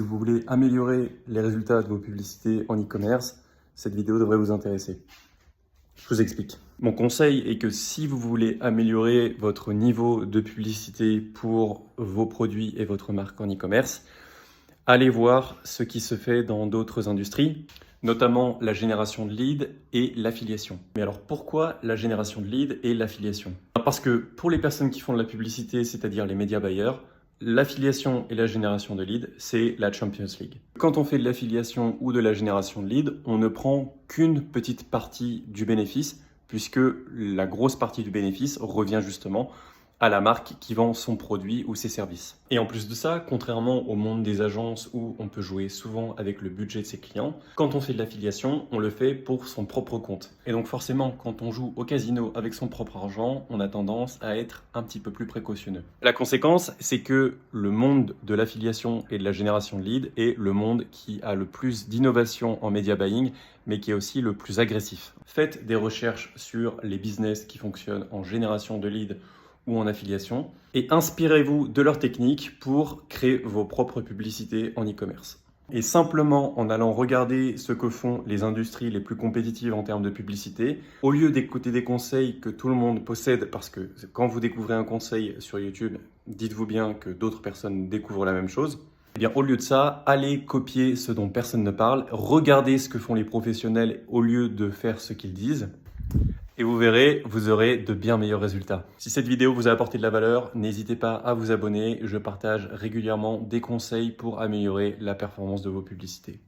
Si vous voulez améliorer les résultats de vos publicités en e-commerce, cette vidéo devrait vous intéresser. Je vous explique. Mon conseil est que si vous voulez améliorer votre niveau de publicité pour vos produits et votre marque en e-commerce, allez voir ce qui se fait dans d'autres industries, notamment la génération de leads et l'affiliation. Mais alors pourquoi la génération de leads et l'affiliation? Parce que pour les personnes qui font de la publicité, c'est-à-dire les médias buyers, l'affiliation et la génération de leads, c'est la Champions League. Quand on fait de l'affiliation ou de la génération de leads, on ne prend qu'une petite partie du bénéfice, puisque la grosse partie du bénéfice revient justement à la marque qui vend son produit ou ses services. Et en plus de ça, contrairement au monde des agences où on peut jouer souvent avec le budget de ses clients, quand on fait de l'affiliation, on le fait pour son propre compte. Et donc forcément, quand on joue au casino avec son propre argent, on a tendance à être un petit peu plus précautionneux. La conséquence, c'est que le monde de l'affiliation et de la génération de leads est le monde qui a le plus d'innovation en media buying, mais qui est aussi le plus agressif. Faites des recherches sur les business qui fonctionnent en génération de leads ou en affiliation, et inspirez-vous de leurs techniques pour créer vos propres publicités en e-commerce. Et simplement en allant regarder ce que font les industries les plus compétitives en termes de publicité, au lieu d'écouter des conseils que tout le monde possède, parce que quand vous découvrez un conseil sur YouTube, dites-vous bien que d'autres personnes découvrent la même chose. Eh bien, au lieu de ça, allez copier ce dont personne ne parle, regardez ce que font les professionnels au lieu de faire ce qu'ils disent. Et vous verrez, vous aurez de bien meilleurs résultats. Si cette vidéo vous a apporté de la valeur, n'hésitez pas à vous abonner. Je partage régulièrement des conseils pour améliorer la performance de vos publicités.